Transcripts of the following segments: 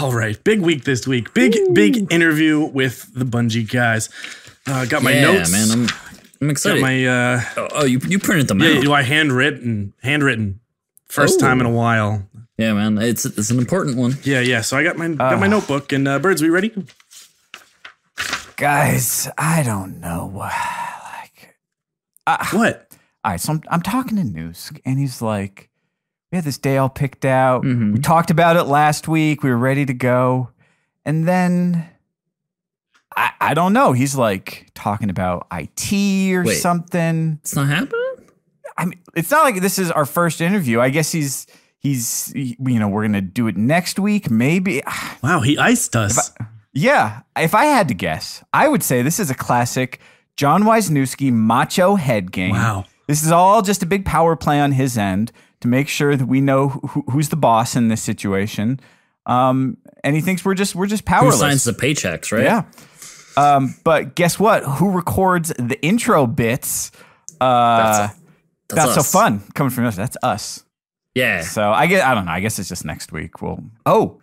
All right, big week this week. Big interview with the Bungie guys. Got my notes. Yeah, man, I'm excited. Got my you printed them out. Yeah, I handwritten. First time in a while. Yeah, man, it's an important one. Yeah. So I got my notebook and Birds, we ready? Guys, I don't know. What? All right, so I'm talking to Noosk, and he's like, we had this day all picked out. Mm-hmm. We talked about it last week. We were ready to go. And then, I don't know. He's like talking about IT or something. It's not happening? I mean, it's not like this is our first interview. I guess he's we're going to do it next week, maybe. Wow, he iced us. If I had to guess, I would say this is a classic John Wisniewski macho head game. Wow. This is all just a big power play on his end to make sure that we know who's the boss in this situation. And he thinks we're just powerless. Who signs the paychecks, right? Yeah. But guess what? Who records the intro bits? That's so fun coming from us. That's us. Yeah. So I don't know. I guess it's just next week. Oh,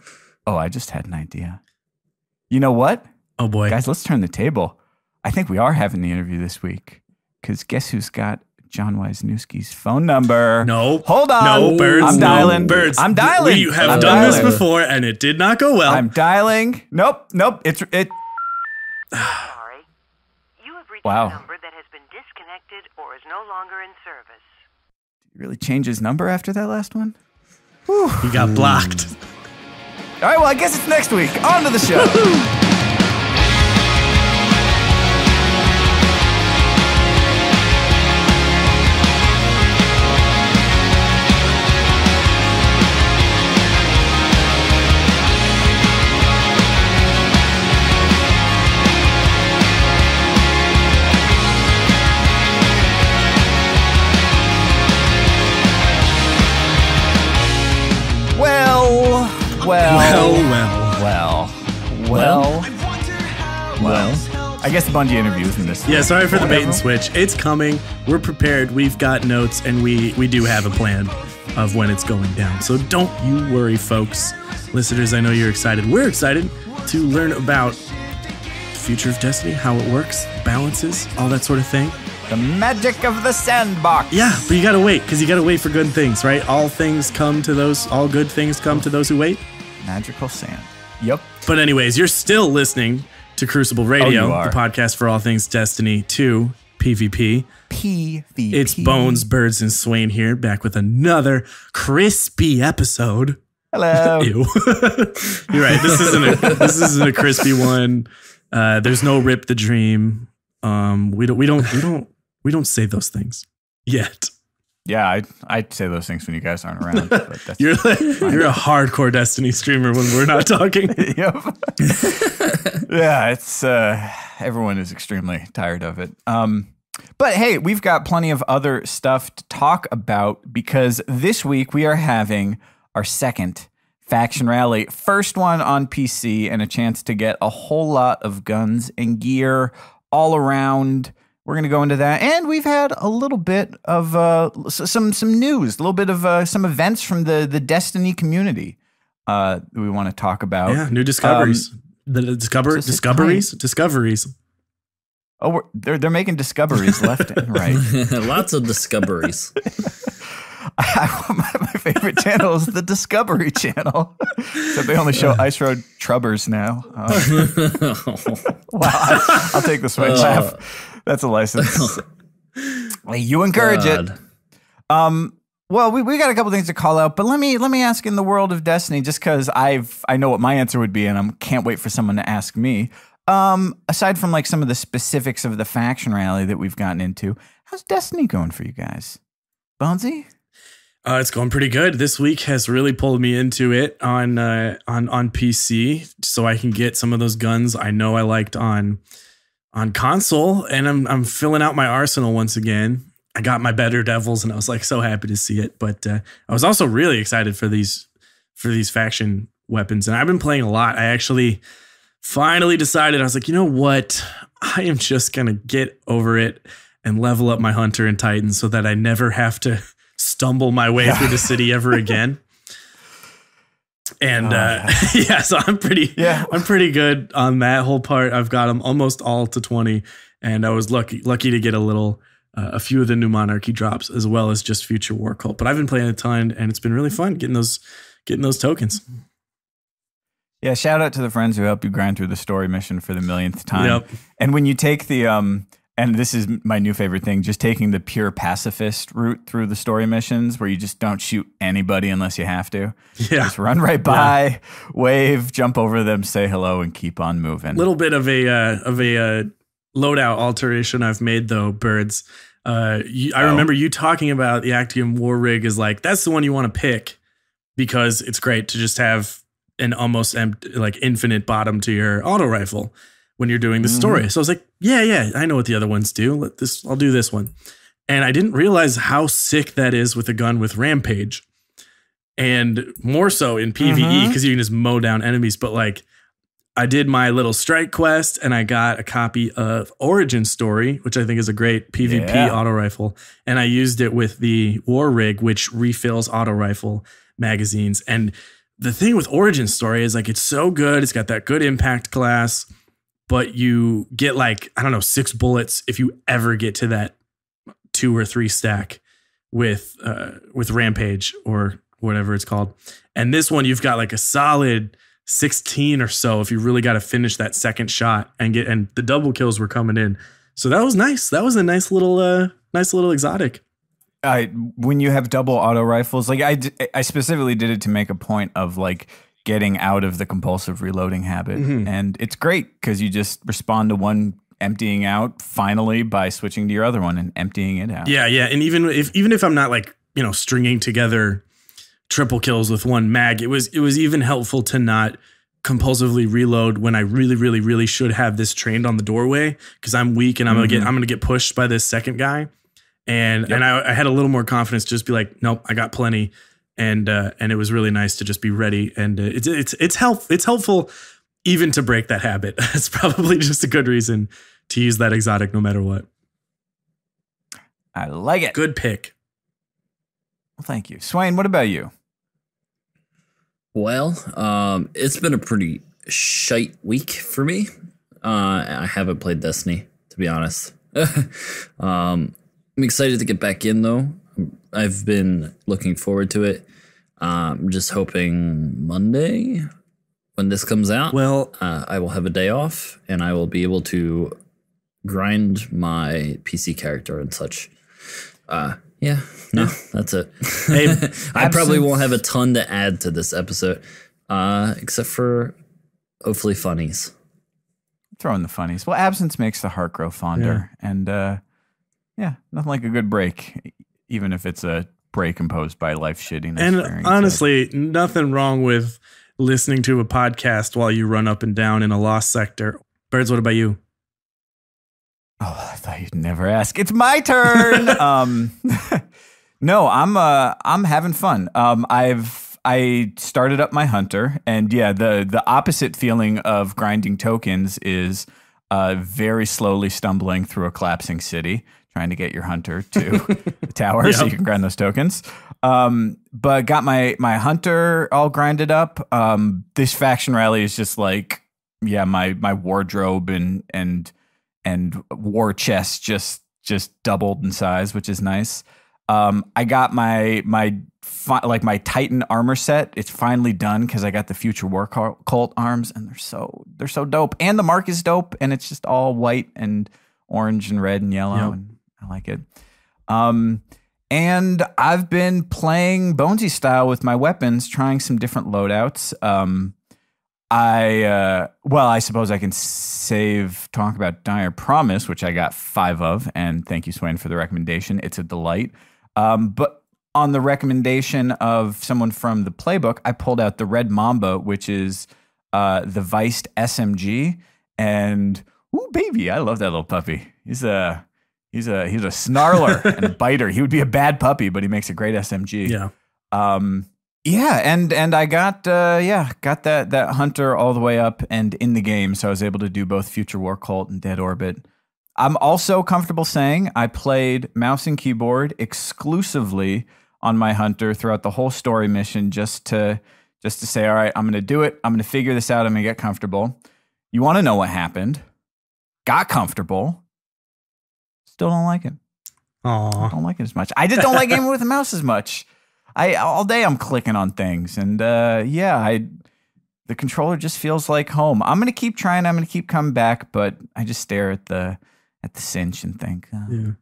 I just had an idea. You know what? Oh boy. Guys, let's turn the table. I think we are having the interview this week. Because guess who's got John Wisniewski's phone number? No. Hold on. No, Birds. I'm dialing. Birds. I'm dialing. We have done this before, and it did not go well. I'm dialing. Nope. It. Sorry. You have reached a number that has been disconnected or is no longer in service. Did he really change his number after that last one? Whew. He got blocked. All right, well, I guess it's next week. On to the show. Well. I guess the Bungie interview isn't this. Yeah, sorry for the bait and switch. It's coming. We're prepared. We've got notes, and we do have a plan of when it's going down. So don't you worry, folks. Listeners, I know you're excited. We're excited to learn about the future of Destiny, how it works, balances, all that sort of thing. The magic of the sandbox. Yeah, but you gotta wait, because you gotta wait for good things, right? All good things come to those who wait. Magical sand. Yep. But anyways, you're still listening to Crucible Radio, the podcast for all things Destiny 2 PvP. PvP. It's Bones, Birds, and Swain here, back with another crispy episode. Hello. Ew. You're right. This isn't a crispy one. There's no Rip the Dream. We don't say those things yet. Yeah, I'd say those things when you guys aren't around. But that's you're a hardcore Destiny streamer when we're not talking. Yep. Yeah, it's everyone is extremely tired of it. But hey, we've got plenty of other stuff to talk about because this week we are having our second faction rally, first one on PC, and a chance to get a whole lot of guns and gear all around. We're going to go into that. And we've had a little bit of some news, a little bit of some events from the Destiny community that we want to talk about. Yeah, new discoveries. Discoveries. Oh, they're making discoveries left and right. Lots of discoveries. My favorite channel is the Discovery Channel. So they only show Ice Road Trubbers now. Wow, I'll take the switch. That's a license. You encourage it. Well, we got a couple things to call out, but let me ask in the world of Destiny, just because I know what my answer would be, and I can't wait for someone to ask me. Aside from like some of the specifics of the faction rally that we've gotten into, how's Destiny going for you guys? Bonesy? It's going pretty good. This week has really pulled me into it on PC, so I can get some of those guns I know I liked on console, and I'm filling out my arsenal once again. I got my better devils, and I was like so happy to see it. But I was also really excited for these faction weapons, and I've been playing a lot. I actually finally decided, I was like, you know what? I am just gonna get over it and level up my Hunter and Titan so that I never have to stumble my way through the city ever again. And yeah, so I'm pretty good on that whole part. I've got them almost all to 20, and I was lucky to get a few of the new Monarchy drops as well as just Future War Cult. But I've been playing a ton, and it's been really fun getting those tokens. Yeah, shout out to the friends who helped you grind through the story mission for the millionth time. Yep. And when you take the and this is my new favorite thing, just taking the pure pacifist route through the story missions where you just don't shoot anybody unless you have to. Yeah. Just run right by, wave, jump over them, say hello, and keep on moving. Little bit of a loadout alteration I've made though, Birds. I remember you talking about the Actium War Rig is like, that's the one you want to pick because it's great to just have an almost infinite bottom to your auto rifle when you're doing the story. So I was like, yeah, I know what the other ones do. I'll do this one. And I didn't realize how sick that is with a gun with Rampage. And more so in PvE because you can just mow down enemies. But like I did my little strike quest and I got a copy of Origin Story, which I think is a great PvP auto rifle. And I used it with the War Rig, which refills auto rifle magazines. And the thing with Origin Story is like, it's so good. It's got that good impact class. But you get 6 bullets if you ever get to that 2 or 3 stack with Rampage or whatever it's called. And this one, you've got like a solid 16 or so if you really got to finish that second shot and the double kills were coming in. So that was nice. That was a nice little exotic. When you have double auto rifles, like I specifically did it to make a point of like getting out of the compulsive reloading habit. And it's great because you just respond to one emptying out finally by switching to your other one and emptying it out. Yeah. And even if I'm not stringing together triple kills with one mag, it was even helpful to not compulsively reload when I really, really, really should have this trained on the doorway because I'm weak and I'm gonna get pushed by this second guy. And I had a little more confidence to just be like, nope, I got plenty. And it was really nice to just be ready. And it's helpful even to break that habit. It's probably just a good reason to use that exotic no matter what. I like it. Good pick. Well, thank you. Swain, what about you? Well, it's been a pretty shite week for me. I haven't played Destiny, to be honest. I'm excited to get back in, though. I've been looking forward to it. I'm just hoping Monday, when this comes out, I will have a day off and I will be able to grind my PC character and such. That's it. Hey, I probably won't have a ton to add to this episode, except for hopefully funnies. Throw in the funnies. Well, absence makes the heart grow fonder. Yeah. And nothing like a good break, even if it's a break imposed by life shittiness. And honestly, nothing wrong with listening to a podcast while you run up and down in a lost sector. Birds, what about you? Oh, I thought you'd never ask. It's my turn. No, I'm having fun. I started up my hunter, and the opposite feeling of grinding tokens is very slowly stumbling through a collapsing city, trying to get your hunter to the tower so you can grind those tokens. But got my hunter all grinded up. This faction rally is just like, my wardrobe and war chest just doubled in size, which is nice. I got my Titan armor set. It's finally done because I got the Future War Cult arms, and they're so dope. And the mark is dope, and it's just all white and orange and red and yellow, and I like it. And I've been playing Bonesy style with my weapons, trying some different loadouts. I suppose I can talk about Dire Promise, which I got 5 of, and thank you, Swain, for the recommendation. It's a delight. But on the recommendation of someone from the playbook, I pulled out the Red Mamba, which is the Viced SMG, and ooh, baby, I love that little puppy. He's a snarler and a biter. He would be a bad puppy, but he makes a great SMG. Yeah. And I got that hunter all the way up and in the game, so I was able to do both Future War Cult and Dead Orbit. I'm also comfortable saying I played mouse and keyboard exclusively on my hunter throughout the whole story mission just to just to say, all right, I'm going to do it. I'm going to figure this out. I'm going to get comfortable. You want to know what happened? Got comfortable. Still don't like it. Aw. I don't like it as much. I just don't like gaming with a mouse as much. All day I'm clicking on things, and the controller just feels like home. I'm gonna keep trying. I'm gonna keep coming back, but I just stare at the cinch and think. Yeah.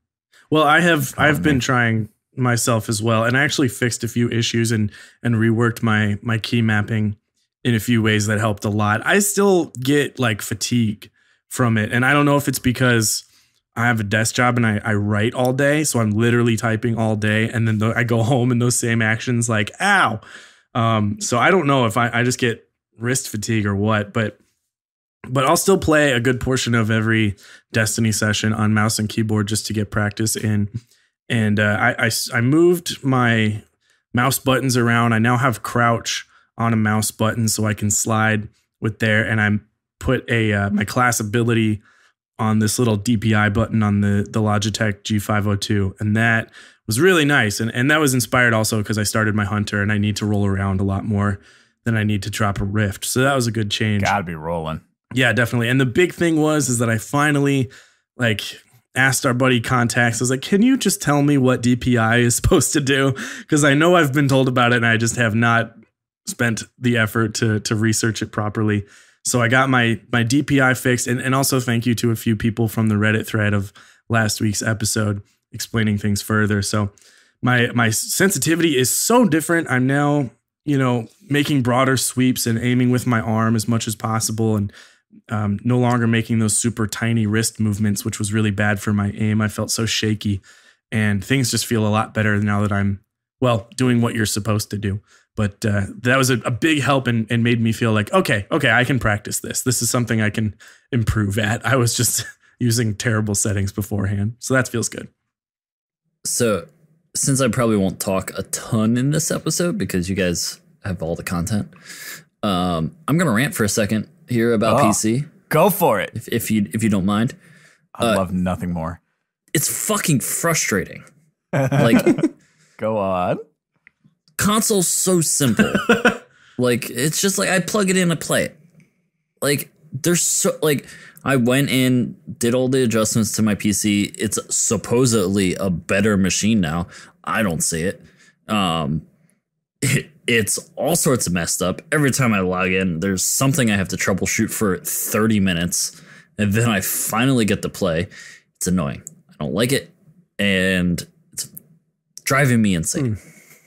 Well, I've been trying myself as well, and I actually fixed a few issues and reworked my key mapping in a few ways that helped a lot. I still get like fatigue from it, and I don't know if it's because I have a desk job and I write all day, so I'm literally typing all day, and then I go home and those same actions like ow. So I don't know if I just get wrist fatigue or what, but I'll still play a good portion of every Destiny session on mouse and keyboard just to get practice in. And I moved my mouse buttons around. I now have crouch on a mouse button so I can slide with there, and I put my class ability on this little DPI button on the Logitech G502. And that was really nice. And that was inspired also because I started my Hunter and I need to roll around a lot more than I need to drop a Rift. So that was a good change. Gotta be rolling. Yeah, definitely. And the big thing is that I finally asked our buddy Contacts. I was like, can you just tell me what DPI is supposed to do? Because I know I've been told about it and I just have not spent the effort to research it properly. So I got my DPI fixed, and also thank you to a few people from the Reddit thread of last week's episode explaining things further. So my sensitivity is so different. I'm now, making broader sweeps and aiming with my arm as much as possible, and no longer making those super tiny wrist movements, which was really bad for my aim. I felt so shaky, and things just feel a lot better now that I'm, doing what you're supposed to do. But that was a big help and made me feel like, okay, I can practice this. This is something I can improve at. I was just using terrible settings beforehand. So that feels good. So since I probably won't talk a ton in this episode because you guys have all the content, I'm going to rant for a second here about PC. Go for it. If you don't mind. I love nothing more. It's fucking frustrating. Like, go on. Console's so simple. It's just I plug it in and play it. I went in, did all the adjustments to my PC. It's supposedly a better machine now. I don't see it. It's all sorts of messed up. Every time I log in, there's something I have to troubleshoot for 30 minutes. And then I finally get to play. It's annoying. I don't like it. And it's driving me insane.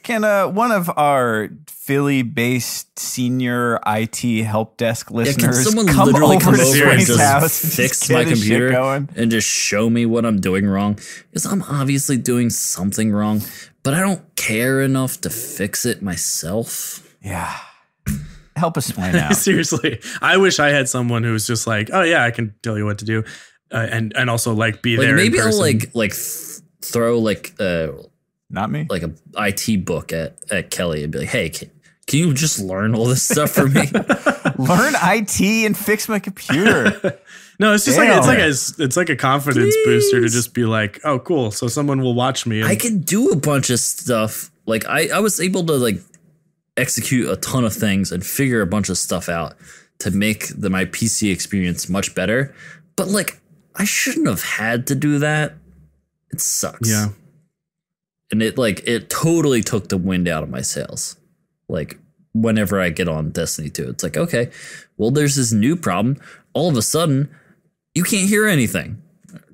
Can one of our Philly-based senior IT help desk listeners can someone come literally over come to over and Frank's house just and fix get my his shit computer going? and just show me what I'm doing wrong? Because I'm obviously doing something wrong, but I don't care enough to fix it myself. Yeah. Help us find out. Seriously. I wish I had someone who was just like, oh yeah, I can tell you what to do. And also be there. Maybe in person. I'll throw not me, like a IT book at Kelly and be like, hey, can you just learn all this stuff for me? Learn IT and fix my computer. No, it's just it's like a confidence booster to just be like, oh, cool. So someone will watch me. I can do a bunch of stuff. I was able to execute a ton of things and figure a bunch of stuff out to make my PC experience much better. But I shouldn't have had to do that. It sucks. Yeah. And it totally took the wind out of my sails. Whenever I get on Destiny 2, it's okay, well, there's this new problem. All of a sudden, you can't hear anything.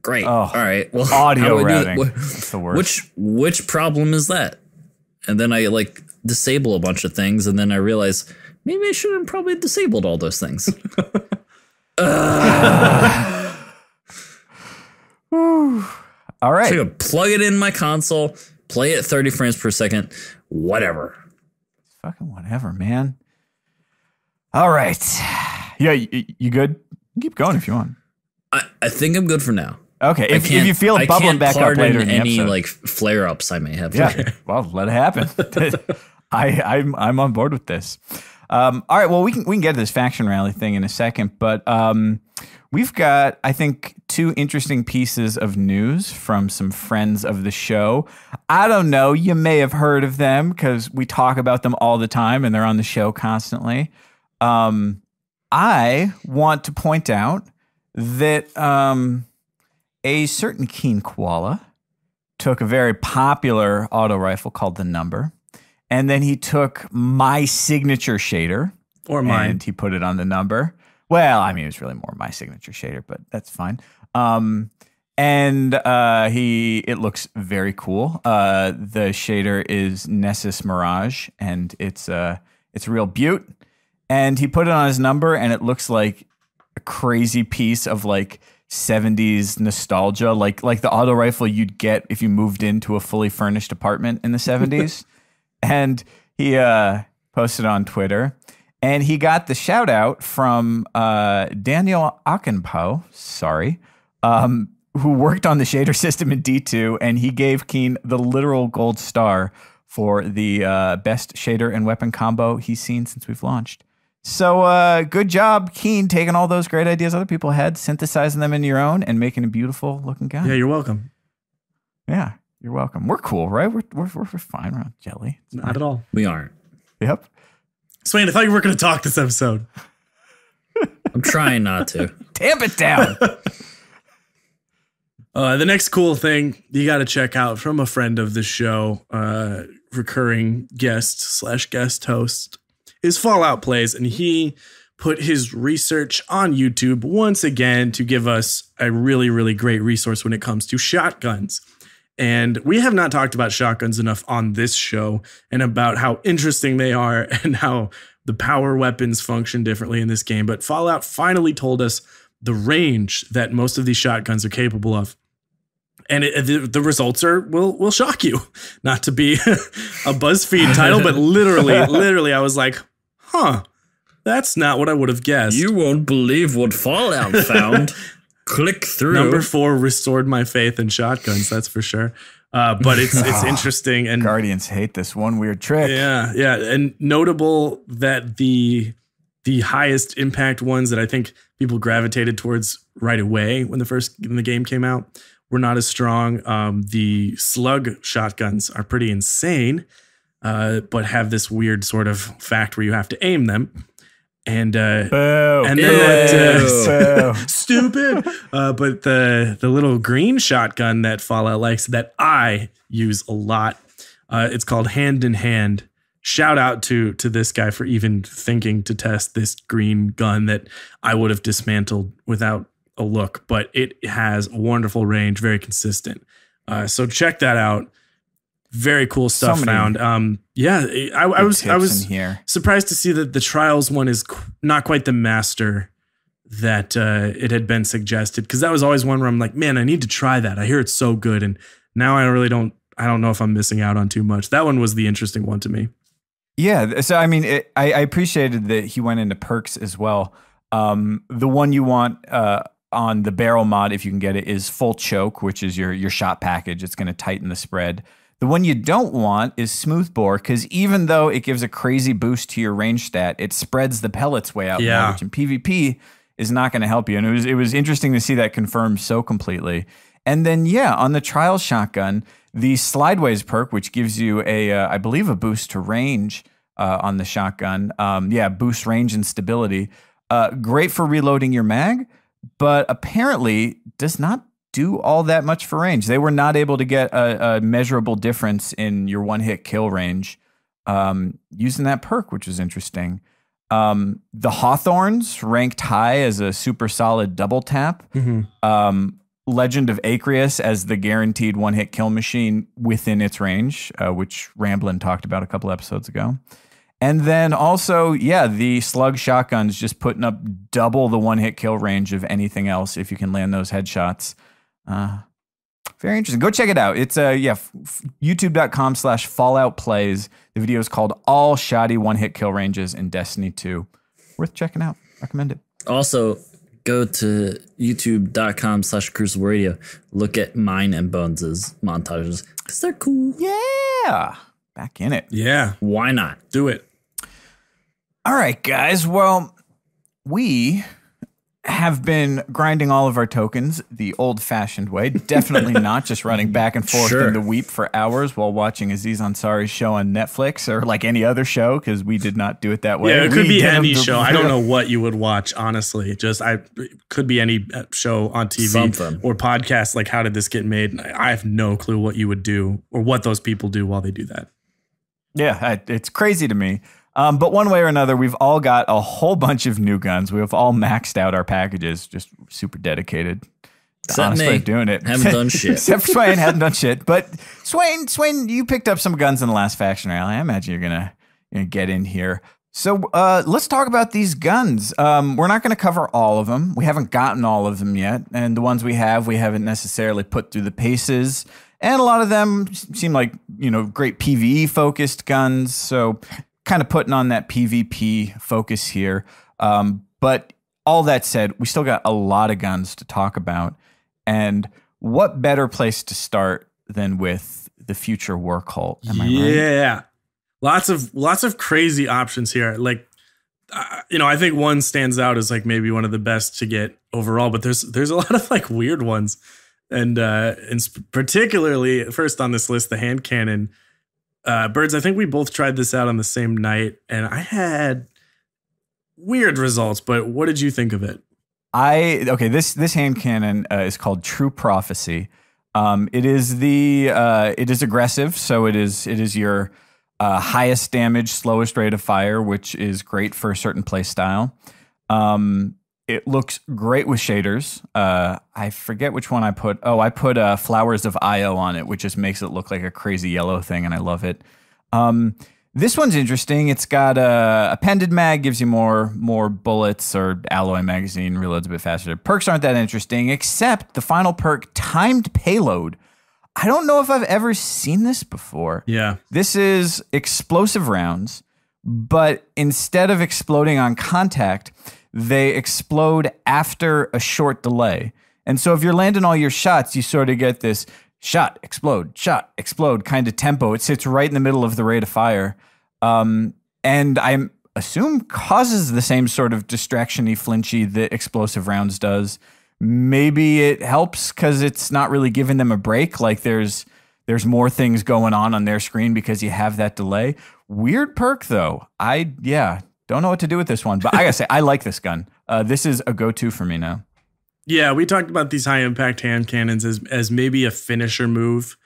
Great. Oh, all right. Well, audio routing. That's the worst. Which problem is that? And then I disable a bunch of things, and then I realize maybe I shouldn't have probably disabled all those things. All right. So I could plug it in my console, play it 30 frames per second, whatever. Fucking whatever, man. All right. Yeah, you good? Keep going if you want. I think I'm good for now. Okay, if you feel it bubbling back up later in the any episode. flare-ups I may have. Yeah, well, let it happen. I'm on board with this. All right, well, we can get to this faction rally thing in a second, but we've got, I think, 2 interesting pieces of news from some friends of the show. I don't know. You may have heard of them because we talk about them all the time and they're on the show constantly. I want to point out that a certain keen koala took a very popular auto rifle called the Number, and then he took my signature shader, or mine, and he put it on the Number. Well, I mean, it was really more my signature shader, but that's fine. It looks very cool. The shader is Nessus Mirage, and it's a real beaut. And he put it on his Number, and it looks like a crazy piece of like 70s nostalgia, like the auto rifle you'd get if you moved into a fully furnished apartment in the 70s. And he posted on Twitter, and he got the shout out from Daniel Akenpo, who worked on the shader system in D2, and he gave Keen the literal gold star for the best shader and weapon combo he's seen since we've launched. So good job, Keen, taking all those great ideas other people had, synthesizing them into your own, and making a beautiful looking gun. Yeah, you're welcome. Yeah, you're welcome. We're cool, right? We're fine. We're not jelly. It's Not fine. at all. We aren't. Yep. Swain, I thought you were going to talk this episode. I'm trying not to. Tamp it down. The next cool thing you got to check out from a friend of the show, recurring guest host, is Fallout Plays, and he put his research on YouTube once again to give us a really, really great resource when it comes to shotguns. And we have not talked about shotguns enough on this show, and about how interesting they are and how the power weapons function differently in this game. But Fallout finally told us the range that most of these shotguns are capable of. And the results will shock you. Not to be a BuzzFeed title, but literally, I was like, huh, that's not what I would have guessed. You won't believe what Fallout found. Click through. Number 4 restored my faith in shotguns, that's for sure. But it's interesting. And Guardians hate this one weird trick. Yeah. And notable that the highest impact ones that I think people gravitated towards right away when the game came out were not as strong. The slug shotguns are pretty insane, but have this weird sort of fact where you have to aim them. And and then stupid. But the little green shotgun that Fallout likes that I use a lot, it's called Hand in Hand. Shout out to this guy for even thinking to test this green gun that I would have dismantled without a look, but it has a wonderful range, very consistent. So check that out. Very cool stuff found. I was here. surprised to see that the Trials one is not quite the master that it had been suggested, because that was always one where I'm like, man, I need to try that. I hear it's so good, and now I don't know if I'm missing out on too much. That one was the interesting one to me. Yeah, so I mean, I appreciated that he went into perks as well. The one you want on the barrel mod, if you can get it, is full choke, which is your shot package. It's going to tighten the spread. The one you don't want is smooth bore, because even though it gives a crazy boost to your range stat, it spreads the pellets way out more, which in PvP is not going to help you. And it was interesting to see that confirmed so completely. And then, on the trial shotgun, the Slideways perk, which gives you I believe a boost to range on the shotgun. Boost range and stability. Great for reloading your mag, but apparently does not do all that much for range. They were not able to get a measurable difference in your one-hit kill range using that perk, which is interesting. The Hawthorns ranked high as a super solid double tap. Mm-hmm. Legend of Acreus as the guaranteed one-hit kill machine within its range, which Ramblin' talked about a couple episodes ago. And then also, the slug shotguns just putting up double the one-hit kill range of anything else if you can land those headshots. Very interesting. Go check it out. It's youtube.com/falloutplays. The video is called All Shoddy One-Hit Kill Ranges in Destiny 2. Worth checking out. Recommend it. Also, go to youtube.com/Crucible Radio. Look at mine and Bones' montages, because they're cool. Yeah. Back in it. Yeah. Why not? Do it. All right, guys. Well, we have been grinding all of our tokens the old-fashioned way. Definitely not just running back and forth in the Weep for hours while watching Aziz Ansari's show on Netflix or like any other show, because we did not do it that way. Yeah, it could be any show. I don't know what you would watch, honestly. It could be any show on TV or podcast. Like, how did this get made? I have no clue what you would do or what those people do while they do that. Yeah, it's crazy to me. But one way or another, we've all got a whole bunch of new guns. We've all maxed out our packages, just super dedicated. Except me. Doing it. Haven't done shit. Except for Swain, hadn't done shit. But Swain, you picked up some guns in the last faction rally. I imagine you're gonna get in here. So let's talk about these guns. We're not going to cover all of them. We haven't gotten all of them yet. And the ones we haven't necessarily put through the paces. And a lot of them seem like, great PvE focused guns. So kind of putting on that PvP focus here. But all that said, we still got a lot of guns to talk about. And what better place to start than with the future war cult? Am I right? Yeah. Lots of crazy options here. Like, I think one stands out as like maybe one of the best to get overall, but there's a lot of like weird ones. And particularly first on this list, the hand cannon. Birds, I think we both tried this out on the same night, and I had weird results, but what did you think of it? This hand cannon is called True Prophecy. It is aggressive, so it is your highest damage, slowest rate of fire, which is great for a certain play style. It looks great with shaders. I forget which one I put. Oh, I put Flowers of Io on it, which just makes it look like a crazy yellow thing, and I love it. This one's interesting. It's got a appended mag, gives you more bullets, or alloy magazine, reloads a bit faster. Perks aren't that interesting, except the final perk, Timed Payload. I don't know if I've ever seen this before. Yeah. This is explosive rounds, but instead of exploding on contact, they explode after a short delay. And so if you're landing all your shots, you sort of get this shot, explode kind of tempo. It sits right in the middle of the rate of fire. And I assume causes the same sort of distraction-y, flinchy that explosive rounds does. Maybe it helps because it's not really giving them a break. Like there's more things going on their screen because you have that delay. Weird perk though. Don't know what to do with this one, but I gotta say, I like this gun. This is a go-to for me now. Yeah, we talked about these high impact hand cannons as maybe a finisher move.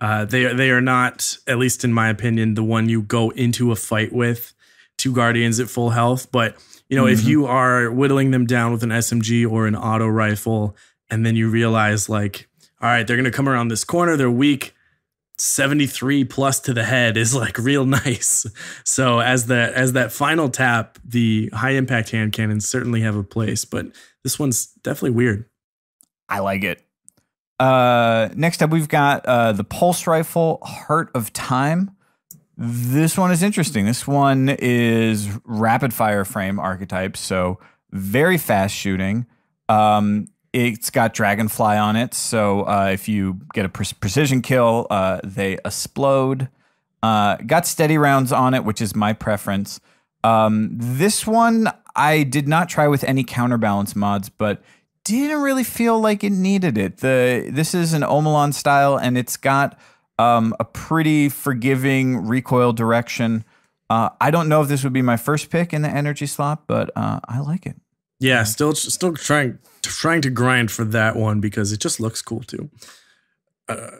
They are not, at least in my opinion, the one you go into a fight with two Guardians at full health. But if you are whittling them down with an SMG or an auto rifle, and then you realize like, all right, they're gonna come around this corner, they're weak. 73 plus to the head is like real nice. So as that final tap, the high impact hand cannons certainly have a place, but this one's definitely weird. I like it. Next up, we've got the pulse rifle, Heart of Time. This one is interesting. This one is rapid fire frame archetype, so very fast shooting. It's got Dragonfly on it, so if you get a precision kill, they explode. Got steady rounds on it, which is my preference. This one I did not try with any counterbalance mods, but didn't really feel like it needed it. This is an Omelon style, and it's got a pretty forgiving recoil direction. I don't know if this would be my first pick in the energy slot, but I like it. Yeah, still trying to grind for that one because it just looks cool too.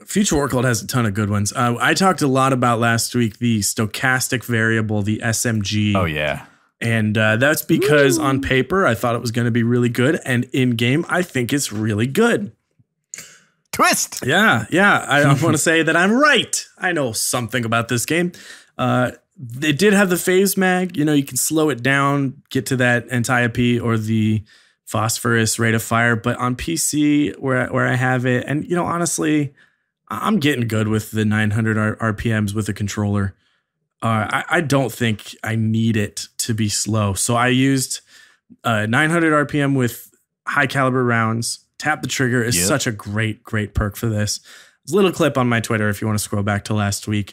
Future War Cult has a ton of good ones. I talked a lot about last week the stochastic variable, the SMG. Oh yeah, and that's because on paper I thought it was going to be really good, and in game I think it's really good. Twist. Yeah. I want to say that I'm right. I know something about this game. They did have the phase mag. You can slow it down, get to that antiope or the phosphorus rate of fire. But on PC, where I have it, and honestly, I'm getting good with the 900 RPMs with a controller. I don't think I need it to be slow. So I used 900 RPM with high caliber rounds. Tap the trigger is such a great perk for this. There's a little clip on my Twitter if you want to scroll back to last week.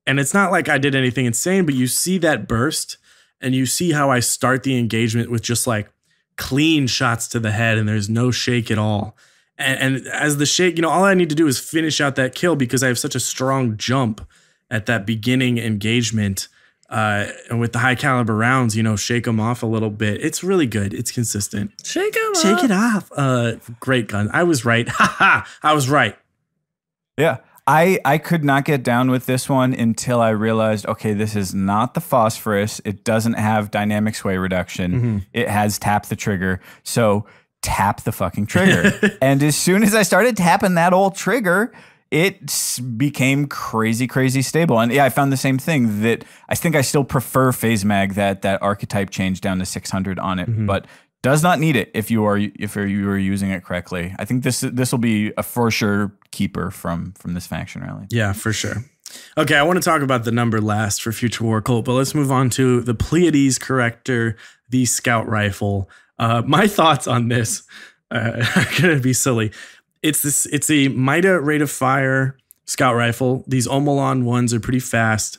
And it's not like I did anything insane, but you see that burst and you see how I start the engagement with just like clean shots to the head and there's no shake at all. And as the shake, all I need to do is finish out that kill because I have such a strong jump at that beginning engagement. And with the high caliber rounds, shake them off a little bit. It's really good. It's consistent. Shake it off. Great gun. I was right. I was right. Yeah. I could not get down with this one until I realized, okay, this is not the phosphorus. It doesn't have dynamic sway reduction. Mm-hmm. It has tap the trigger. So tap the fucking trigger. And as soon as I started tapping that old trigger, it became crazy, crazy stable. And yeah, I found the same thing, that I think I still prefer Phase Mag, that archetype change down to 600 on it, but does not need it if you are using it correctly. I think this will be a for sure keeper from this faction rally. Yeah, for sure. Okay, I want to talk about the number last for Future War Cult, but let's move on to the Pleiades Corrector, the Scout Rifle. My thoughts on this are going to be silly. It's a Mida rate of fire scout rifle. These Omolon ones are pretty fast.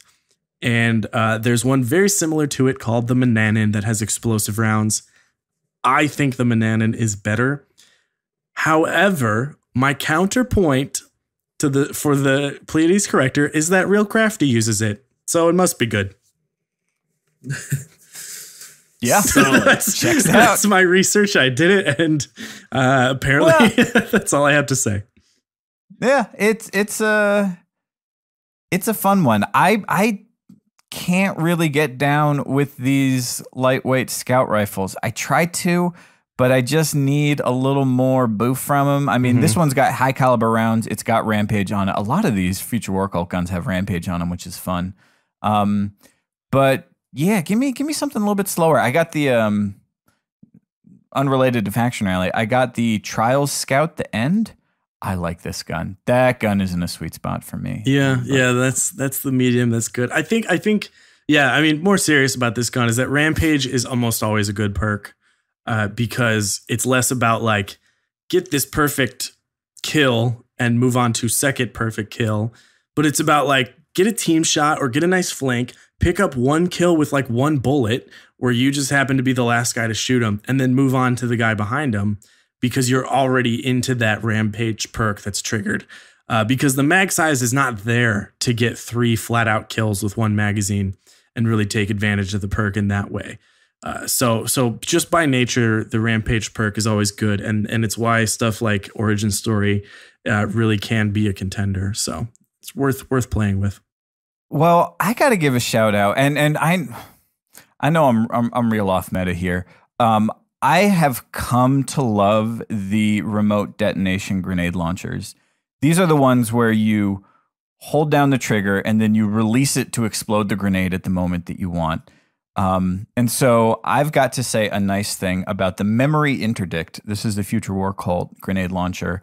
And there's one very similar to it called the Mananin that has explosive rounds. I think the Mananin is better. However, my counterpoint for the Pleiades Corrector is that Real Crafty uses it. So it must be good. Yeah, checks out. That's my research. I did it, and apparently that's all I have to say. Yeah, it's a fun one. I can't really get down with these lightweight scout rifles. I try to, but I just need a little more boof from them. I mean, this one's got high caliber rounds.'t got Rampage on it. A lot of these Future War Cult guns have Rampage on them, which is fun. But yeah, give me something a little bit slower. I got the unrelated to Faction Rally. I got the Trials Scout, the End. I like this gun. That gun is in a sweet spot for me. Yeah, that's the medium. That's good. I think. Yeah, I mean, more serious about this gun is that Rampage is almost always a good perk because it's less about like get this perfect kill and move on to second perfect kill, but it's about like get a team shot or get a nice flank, pick up one kill with like one bullet where you just happen to be the last guy to shoot him, and then move on to the guy behind him because you're already into that Rampage perk that's triggered. Because the mag size is not there to get 3 flat out kills with one magazine and really take advantage of the perk in that way. So just by nature, the Rampage perk is always good. And it's why stuff like Origin Story really can be a contender. So it's worth playing with. Well, I got to give a shout out, and I know I'm real off meta here. I have come to love the remote detonation grenade launchers. These are the ones where you hold down the trigger and then you release it to explode the grenade at the moment that you want. And so I've got to say a nice thing about the Memory Interdict. This is the Future War Cult grenade launcher.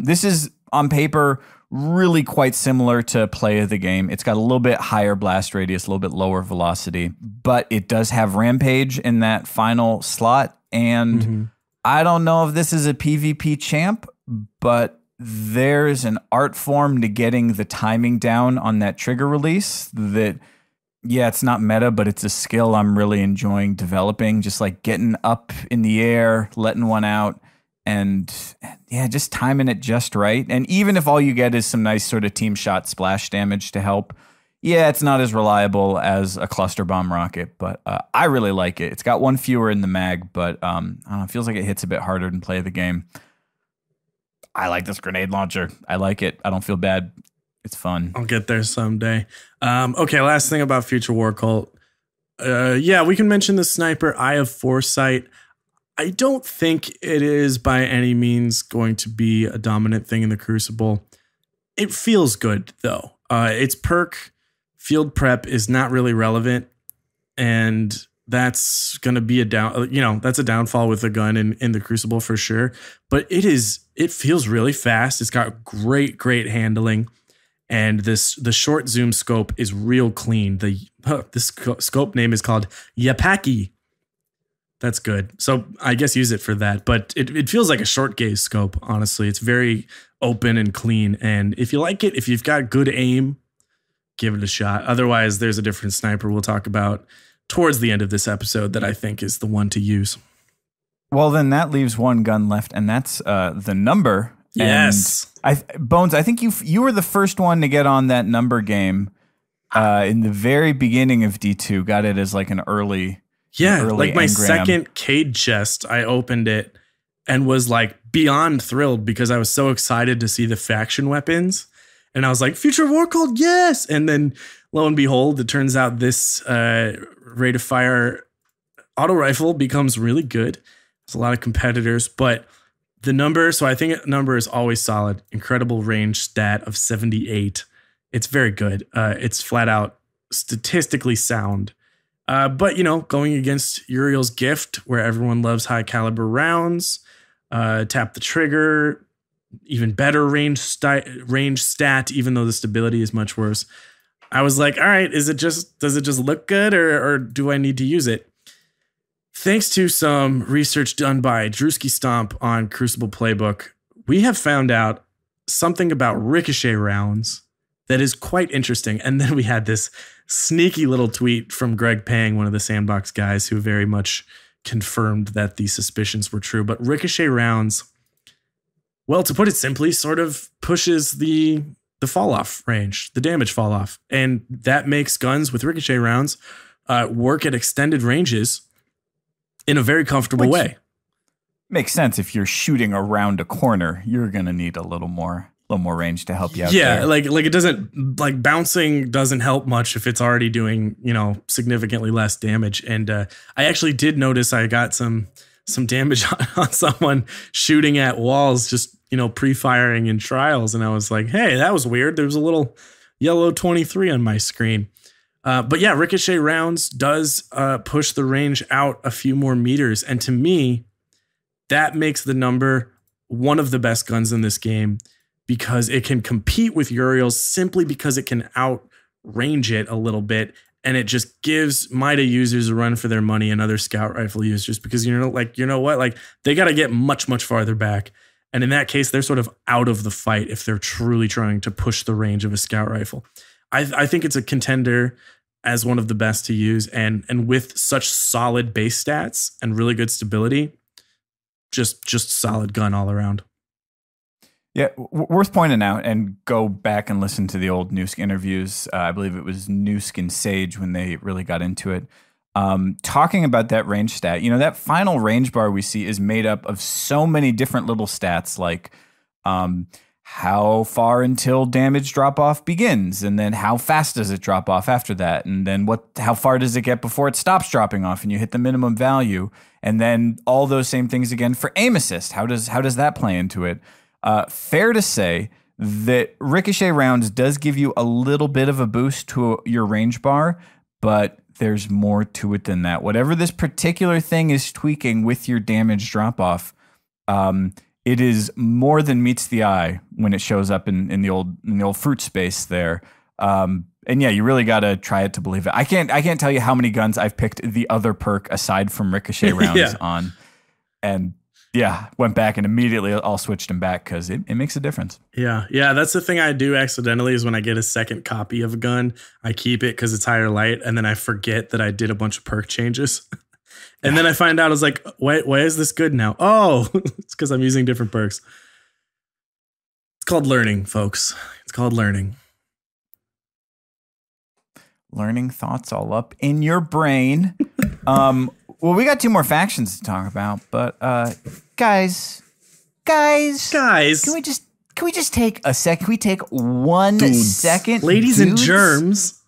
This is on paper really quite similar to play of the game. It's got a little bit higher blast radius, a little bit lower velocity, but it does have Rampage in that final slot. And I don't know if this is a PvP champ, but there's an art form to getting the timing down on that trigger release that, yeah, it's not meta, but it's a skill I'm really enjoying developing. Just like getting up in the air, letting one out, and yeah, just timing it just right. And even if all you get is some nice sort of team shot splash damage to help, yeah, it's not as reliable as a cluster bomb rocket, but I really like it. It's got one fewer in the mag, but I don't know, it feels like it hits a bit harder than play of the game. I like this grenade launcher. I like it. I don't feel bad. It's fun. I'll get there someday. Okay, last thing about Future War Cult. Yeah, we can mention the sniper, Eye of Foresight. I don't think it is by any means going to be a dominant thing in the Crucible. It feels good, though. Its perk, Field Prep, is not really relevant, and that's going to be that's a downfall with the gun in the Crucible for sure. But it feels really fast. It's got great handling. And the short zoom scope is real clean. This scope name is called Yapaki. That's good. So I guess use it for that. But it feels like a short gaze scope, honestly. It's very open and clean. And if you like it, if you've got good aim, give it a shot. Otherwise, there's a different sniper we'll talk about towards the end of this episode that I think is the one to use. Well, then that leaves one gun left, and that's the number. Yes. And Bones, I think you were the first one to get on that number game in the very beginning of D2. Got it as like an early like my engram. second Cade chest, I opened it and was like beyond thrilled because I was so excited to see the faction weapons. And I was like, Future of War Cold, yes! And then lo and behold, it turns out this rate of fire auto rifle becomes really good. There's a lot of competitors, but the number, so I think number is always solid. Incredible range stat of 78. It's very good. It's flat out statistically sound. But, going against Uriel's Gift, where everyone loves high caliber rounds, tap the trigger, even better range stat, even though the stability is much worse. I was like, all right, does it just look good or do I need to use it? Thanks to some research done by Drewski Stomp on Crucible Playbook, we have found out something about ricochet rounds that is quite interesting. And then we had this sneaky little tweet from Greg Pang, one of the Sandbox guys, who very much confirmed that the suspicions were true. But ricochet rounds, well, to put it simply, sort of pushes the fall off range, the damage fall off. And that makes guns with ricochet rounds work at extended ranges in a very comfortable way. Makes sense. If you're shooting around a corner, you're going to need a little more range to help you out. Yeah, there. like it doesn't, like bouncing doesn't help much if it's already doing, significantly less damage. And I actually did notice I got some damage on someone shooting at walls, just, pre-firing in trials. And I was like, hey, that was weird. There was a little yellow 23 on my screen. But yeah, ricochet rounds does push the range out a few more meters. And to me, that makes the number one of the best guns in this game because it can compete with Uriel's simply because it can outrange it a little bit. And it just gives Mida users a run for their money and other scout rifle users because, they got to get much, much farther back. And in that case, they're sort of out of the fight if they're truly trying to push the range of a scout rifle. I think it's a contender as one of the best to use, and with such solid base stats and really good stability, just solid gun all around. Yeah, worth pointing out, and go back and listen to the old Nusk interviews. I believe it was Nusk and Sage when they really got into it. Talking about that range stat, that final range bar we see is made up of so many different little stats like how far until damage drop off begins, and then how fast does it drop off after that, and then how far does it get before it stops dropping off and you hit the minimum value, and then all those same things again for aim assist. How does that play into it? Fair to say that ricochet rounds does give you a little bit of a boost to your range bar, but there's more to it than that. Whatever this particular thing is tweaking with your damage drop off, it is more than meets the eye when it shows up in the old fruit space there. And yeah, you really got to try it to believe it. I can't tell you how many guns I've picked the other perk aside from ricochet rounds on, and yeah, went back and immediately all switched them back because it makes a difference. Yeah, that's the thing I do accidentally is when I get a second copy of a gun, I keep it because it's higher light, and then I forget that I did a bunch of perk changes. And then I find out, I was like, why is this good now? Oh, it's because I'm using different perks. It's called learning, folks. It's called learning. Learning thoughts all up in your brain. Well, we got two more factions to talk about, but guys, can we just take a second? Can we take 1 second? Ladies and germs.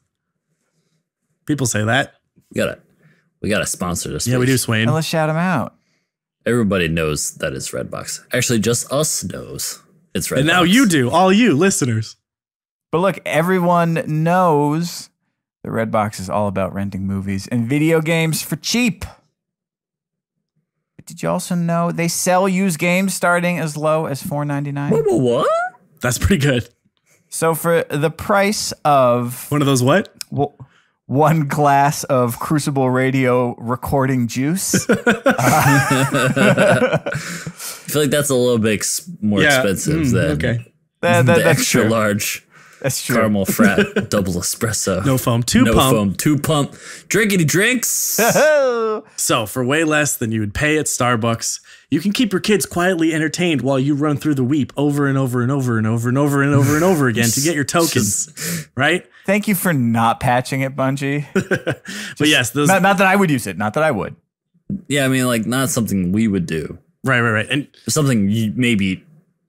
People say that. We got to sponsor this. Yeah, we do, Swain. Well, let's shout them out. Everybody knows that it's Redbox. Actually, just us knows it's Redbox. And now you do, all you listeners. But look, everyone knows the Redbox is all about renting movies and video games for cheap. But did you also know they sell used games starting as low as $4.99? What? That's pretty good. So for the price of one of those what? Well, one glass of Crucible Radio recording juice. I feel like that's a little bit more expensive than that's extra true. large. That's true. Caramel frat, double espresso. No foam, two no pump. foam, 2 pump. Drinkity drinks. So for way less than you would pay at Starbucks, you can keep your kids quietly entertained while you run through the weep over and over and over and over and over and over and over again to get your tokens, right? Thank you for not patching it, Bungie. But yes, those, Not that I would use it. Not that I would. Yeah, I mean, like, not something we would do. right. And Something maybe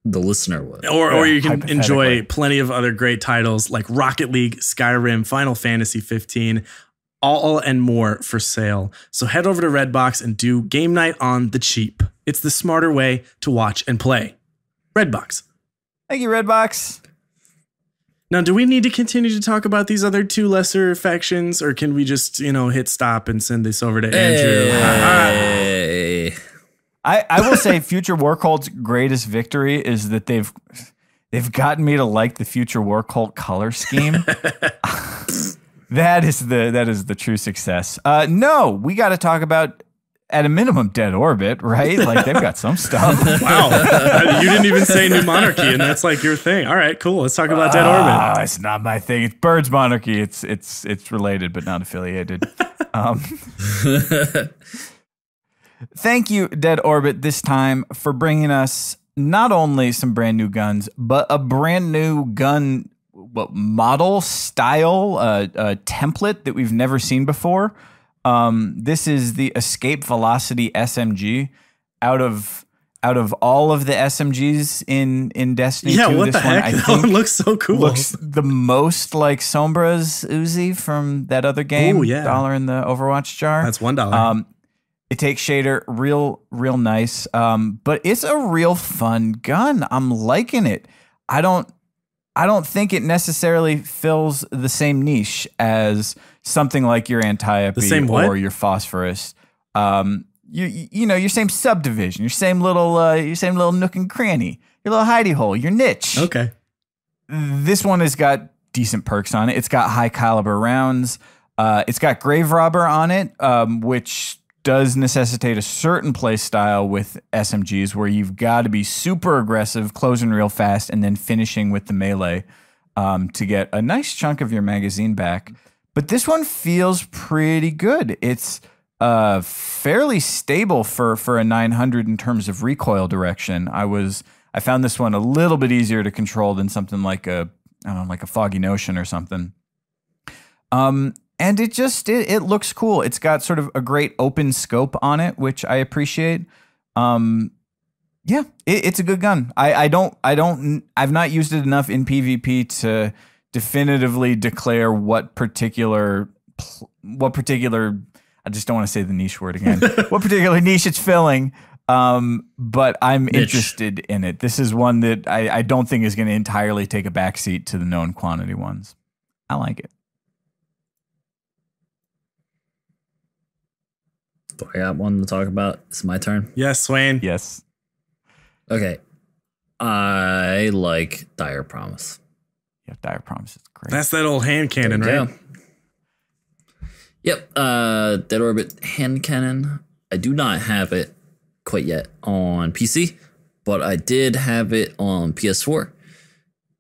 the listener would. or you can hypothetically. enjoy plenty of other great titles like Rocket League, Skyrim, Final Fantasy 15, all and more for sale. So head over to Redbox and do game night on the cheap. It's the smarter way to watch and play. Redbox. Thank you, Redbox. Now, do we need to continue to talk about these other two lesser factions, or can we just, hit stop and send this over to Andrew? Hey. I will say Future War Cult's greatest victory is that they've gotten me to like the Future War Cult color scheme. That is the true success. No, we got to talk about, at a minimum, Dead Orbit, right? Like, they've got some stuff. Wow. You didn't even say New Monarchy, and that's like your thing. All right, cool. Let's talk about Dead Orbit. It's not my thing. It's Bird's Monarchy. It's related, but not affiliated. Thank you, Dead Orbit, this time for bringing us not only some brand new guns, but a brand new gun model, style, template that we've never seen before. This is the Escape Velocity SMG. Out of all of the SMGs in Destiny 2, What this the heck? That one looks so cool. Looks the most like Sombra's Uzi from that other game. Ooh, yeah. $1 in the Overwatch jar. That's $1. It takes shader real nice. But it's a real fun gun. I'm liking it. I don't think it necessarily fills the same niche as something like your Antiope or your Phosphorus. Your same subdivision, your same little nook and cranny, your little hidey hole, your niche. Okay. This one has got decent perks on it. It's got high caliber rounds. It's got Grave Robber on it, which does necessitate a certain play style with SMGs where you've got to be super aggressive, closing real fast, and then finishing with the melee to get a nice chunk of your magazine back. But this one feels pretty good. It's fairly stable for a 900 in terms of recoil direction. I found this one a little bit easier to control than something like a Foggy Notion or something. And it looks cool. It's got sort of a great open scope on it, which I appreciate. It's a good gun. I've not used it enough in PvP to definitively declare what particular, I just don't want to say the niche word again, what particular niche it's filling. But I'm interested in it. This is one that I don't think is going to entirely take a backseat to the known quantity ones. I like it. Do I got one to talk about? It's my turn. Yes, Swain. Yes. Okay. I like Dire Promise. Yeah, Dire Promise is great. That's that old hand cannon, right? Yep. Dead Orbit hand cannon. I do not have it quite yet on PC, but I did have it on PS4,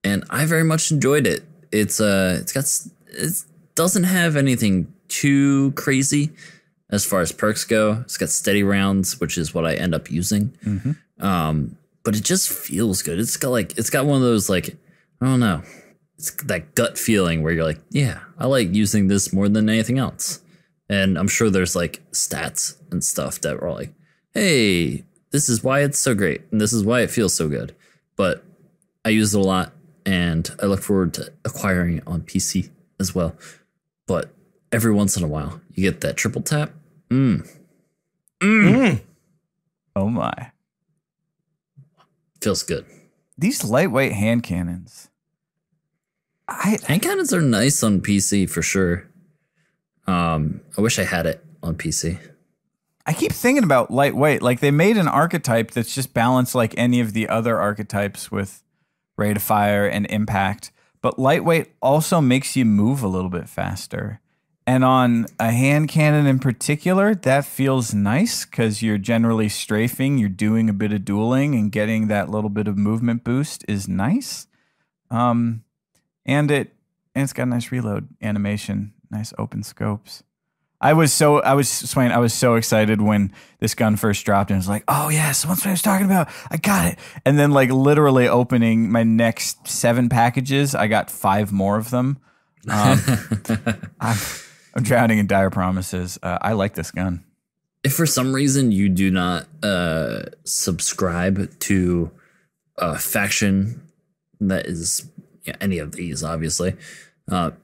and I very much enjoyed it. It doesn't have anything too crazy as far as perks go. It's got steady rounds, which is what I end up using. Mm-hmm. But it just feels good. It's got one of those, like, I don't know. It's that gut feeling where you're like, yeah, I like using this more than anything else. And I'm sure there's like stats and stuff that are like, hey, this is why it's so great. And this is why it feels so good. But I use it a lot, and I look forward to acquiring it on PC as well. But every once in a while, you get that triple tap. Oh my. Feels good. These lightweight hand cannons. Hand cannons are nice on PC for sure. I wish I had it on PC. I keep thinking about lightweight. Like, they made an archetype that's just balanced like any of the other archetypes with rate of fire and impact. But lightweight also makes you move a little bit faster. And on a hand cannon in particular, that feels nice because you're generally strafing, you're doing a bit of dueling, and getting that little bit of movement boost is nice. and it's got a nice reload animation, nice open scopes. I was so excited when this gun first dropped, and it was like, oh yes, that's what I was talking about. I got it. And then like literally opening my next 7 packages, I got 5 more of them. I'm drowning in dire promises. I like this gun. If for some reason you do not subscribe to a faction that is any of these, obviously,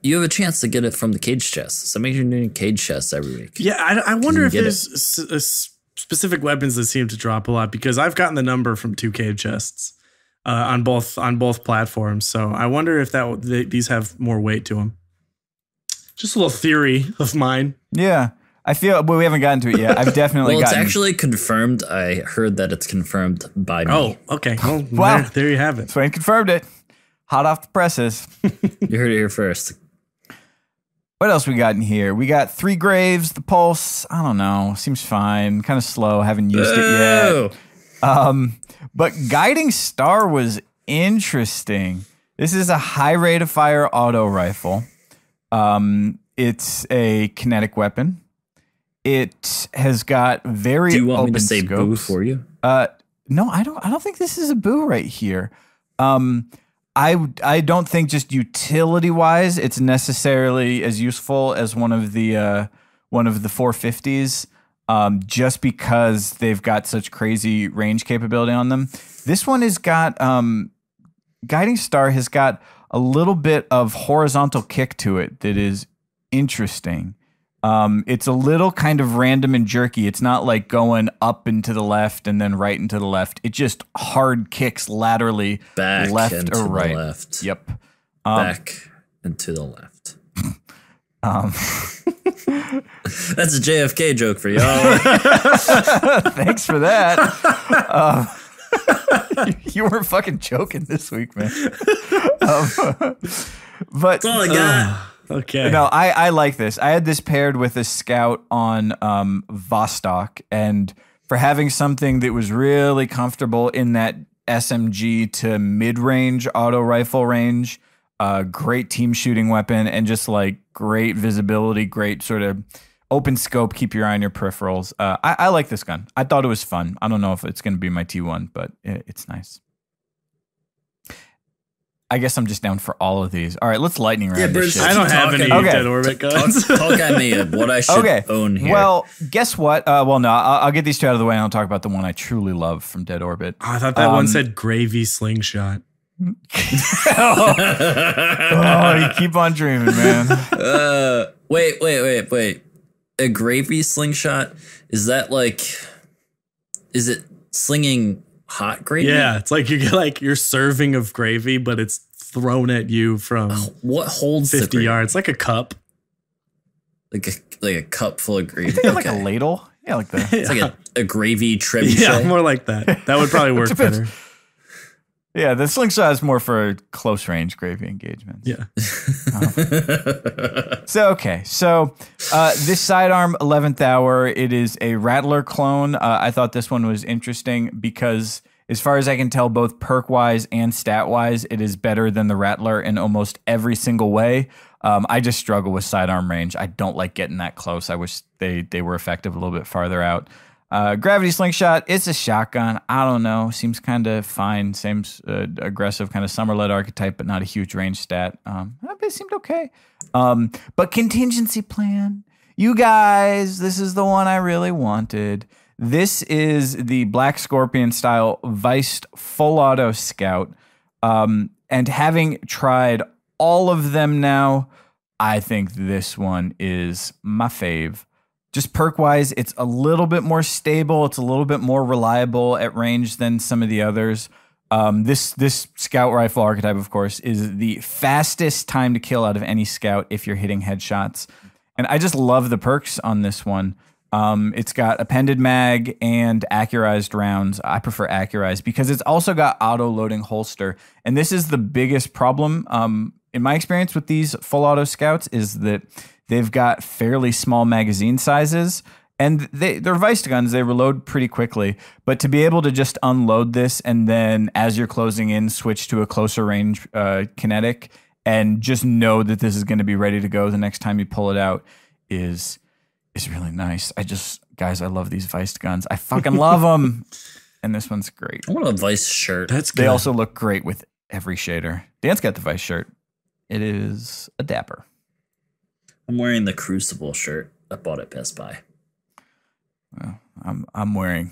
you have a chance to get it from the cage chest. So make sure you're doing cage chests every week. Yeah, I wonder if there's specific weapons that seem to drop a lot, because I've gotten the number from 2 cage chests on both platforms. So I wonder if these have more weight to them. Just a little theory of mine. Yeah. I feel, but we haven't gotten to it yet. I've definitely Well, it's actually confirmed. I heard that it's confirmed by me. Oh, okay. Well, wow. there you have it. Swain confirmed it. Hot off the presses. You heard it here first. What else we got in here? We got 3 Graves, the Pulse. I don't know. Seems fine. Kind of slow. Haven't used it yet. But Guiding Star was interesting. This is a high rate of fire auto rifle. It's a kinetic weapon. It has got very. Do you want open me to say scopes. boo for you? No, I don't think this is a boo right here. I don't think just utility wise it's necessarily as useful as one of the 450s. Just because they've got such crazy range capability on them. This one has got Guiding Star has got a little bit of horizontal kick to it that is interesting. It's a little kind of random and jerky. It's not like going up and to the left and then right and to the left. It just hard kicks laterally Back left and or to right. the left. Yep. Back and to the left. That's a JFK joke for y'all. Thanks for that. You weren't fucking joking this week, man. But That's all I got. Okay. no, I like this. I had this paired with a Scout on Vostok, and for having something that was really comfortable in that SMG to mid-range auto rifle range, great team shooting weapon, and just like great visibility, great sort of open scope, keep your eye on your peripherals. I like this gun. I thought it was fun. I don't know if it's going to be my T1, but it's nice. I guess I'm just down for all of these. All right, let's lightning round this shit. I don't have any Okay. Dead Orbit guns. Talk at me of what I should own here. Well, guess what? I'll get these 2 out of the way, and I'll talk about the one I truly love from Dead Orbit. I thought that one said gravy slingshot. Oh, you keep on dreaming, man. Wait. A gravy slingshot? Is that like? Is it slinging hot gravy? Yeah, it's like you get like your serving of gravy, but it's thrown at you from What holds 50 the gravy? yards, like a cup. Like a cup full of gravy. Think of like a ladle. Yeah, like the. It's like a gravy trebuchet. Yeah, more like that. That would probably work better. Yeah, the slingshot is more for close range gravy engagements. Yeah. So this sidearm 11th hour, it is a Rattler clone. I thought this one was interesting because as far as I can tell, both perk wise and stat wise, it is better than the Rattler in almost every single way. I just struggle with sidearm range. I don't like getting that close. I wish they were effective a little bit farther out. Gravity slingshot, it's a shotgun. I don't know. Seems kind of fine. Same aggressive kind of summer-led archetype, but not a huge range stat. It seemed okay. But contingency plan. You guys, this is the one I really wanted. This is the Black Scorpion style Weist full auto Scout. And having tried all of them now, I think this one is my fave. Just perk-wise, it's a little bit more stable. It's a little bit more reliable at range than some of the others. This Scout rifle archetype, of course, is the fastest time to kill out of any Scout if you're hitting headshots. And I just love the perks on this one. It's got appended mag and accurized rounds. I prefer accurized because it's also got auto-loading holster. And this is the biggest problem, in my experience with these full auto Scouts, is that they've got fairly small magazine sizes, and they're Weist guns. They reload pretty quickly, but to be able to just unload this and then as you're closing in, switch to a closer range kinetic and just know that this is going to be ready to go the next time you pull it out is really nice. Guys, I love these Vice guns. I fucking love them. And this one's great. I want a Vice shirt. That's good. They also look great with every shader. Dan's got the Vice shirt. It is a dapper. I'm wearing the Crucible shirt I bought at Best Buy. Well, I'm wearing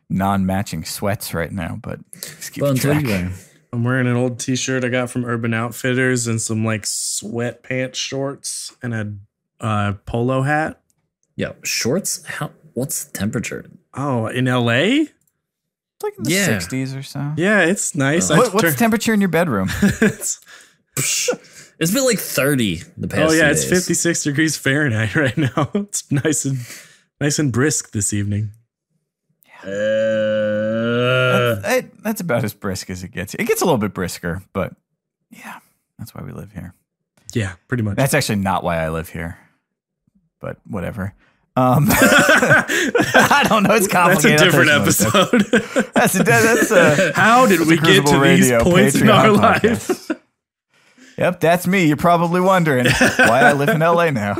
non-matching sweats right now, but just keep Bones, what are track. you wearing? I'm wearing an old t-shirt I got from Urban Outfitters and some like sweatpants shorts and a polo hat. Yeah, shorts? What's the temperature? Oh, in LA? It's like in the Yeah. 60s or so. Yeah, it's nice. What's the temperature in your bedroom? It's- It's been like 30 the past oh yeah, few it's days. 56 degrees Fahrenheit right now. It's nice and brisk this evening. That's about as brisk as it gets. It gets a little bit brisker, but yeah, that's why we live here. Yeah, pretty much. That's actually not why I live here, but whatever. I don't know. It's That's a complicated. different There's no- episode. That's How did we get to Crucible these Radio points in Patreon our podcast. life? Yep, that's me. You're probably wondering why I live in LA now.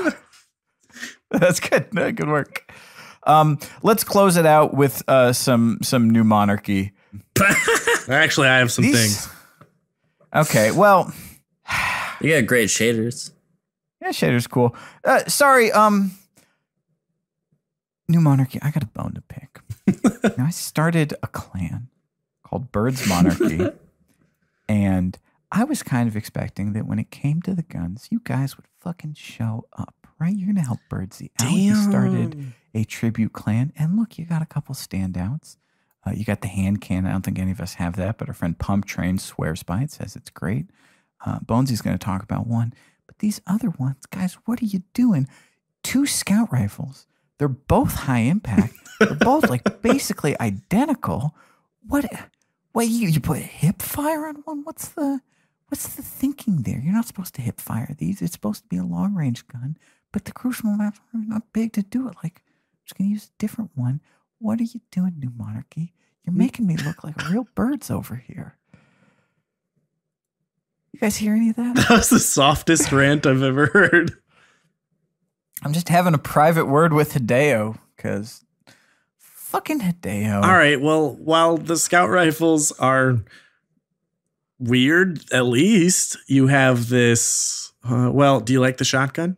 That's good. No, good work. Let's close it out with some new Monarchy. Actually, I have some things. Okay, well, You got great shaders. yeah, shader's cool. Sorry, New Monarchy, I got a bone to pick. Now, I started a clan called Birds Monarchy, and I was kind of expecting that when it came to the guns, you guys would fucking show up, right? You're gonna help Birdsy out. You started a tribute clan, and look, you got a couple standouts. You got the hand cannon. I don't think any of us have that, but our friend Pump Train swears by it, says it's great. Bonesy's going to talk about one, but these other ones, guys, what are you doing? 2 scout rifles. They're both high impact. They're both like basically identical. What you put hip fire on one? What's the thinking there? You're not supposed to hip fire these. It's supposed to be a long range gun, but the Crucible maps are not big to do it. Like, I'm just gonna use a different one. What are you doing, New Monarchy? You're making me look like a real birds over here. You guys hear any of that? That was the softest rant I've ever heard. I'm just having a private word with Hideo, because fucking Hideo. All right. Well, while the scout rifles are weird, at least you have this. Well, do you like the shotgun?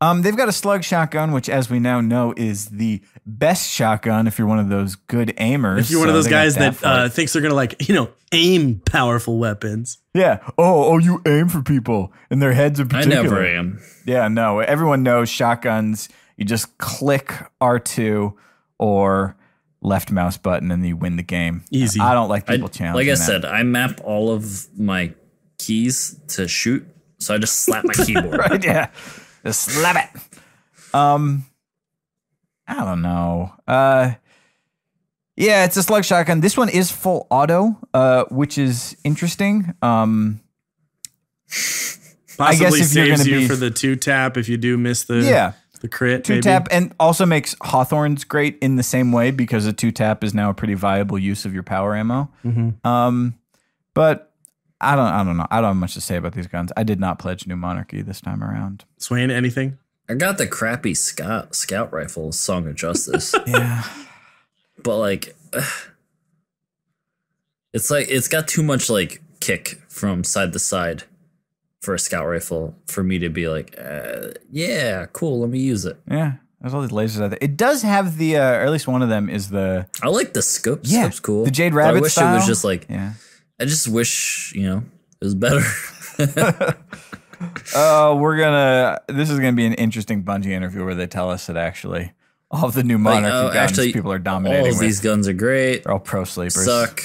They've got a slug shotgun, which, as we now know, is the best shotgun if you're one of those good aimers. If you're one of So those they got guys that for it. thinks they're going to aim powerful weapons. Yeah. Oh, you aim for people in their heads in I particular. never am. Yeah, no. Everyone knows shotguns. You just click R2 or left mouse button and you win the game. Easy. I don't like people challenging Like I that. said, I map all of my keys to shoot, so I just slap my keyboard. Right, yeah. Just slap it. I don't know. Yeah, it's a slug shotgun. This one is full auto, which is interesting. Possibly I guess if you're saves gonna you be- for the 2-tap if you do miss the crit. 2-tap, and also makes Hawthorne's great in the same way because a 2-tap is now a pretty viable use of your power ammo. Mm-hmm. But I don't know. I don't have much to say about these guns. I did not pledge New Monarchy this time around. Swain, anything? I got the crappy scout rifle, Song of Justice. Yeah. But like, it's got too much like kick from side to side for a scout rifle for me to be like, yeah, cool, let me use it. Yeah. There's all these lasers out there. It does have the, or at least one of them is the... I like the scope. Yeah, Scope's cool. the Jade But Rabbit I wish it style. was just like, Yeah. I just wish, it was better. This is gonna be an interesting Bungie interview where they tell us that actually all of the new Monarchy guns people are dominating all of with. these guns are great. They're all pro sleepers. Suck.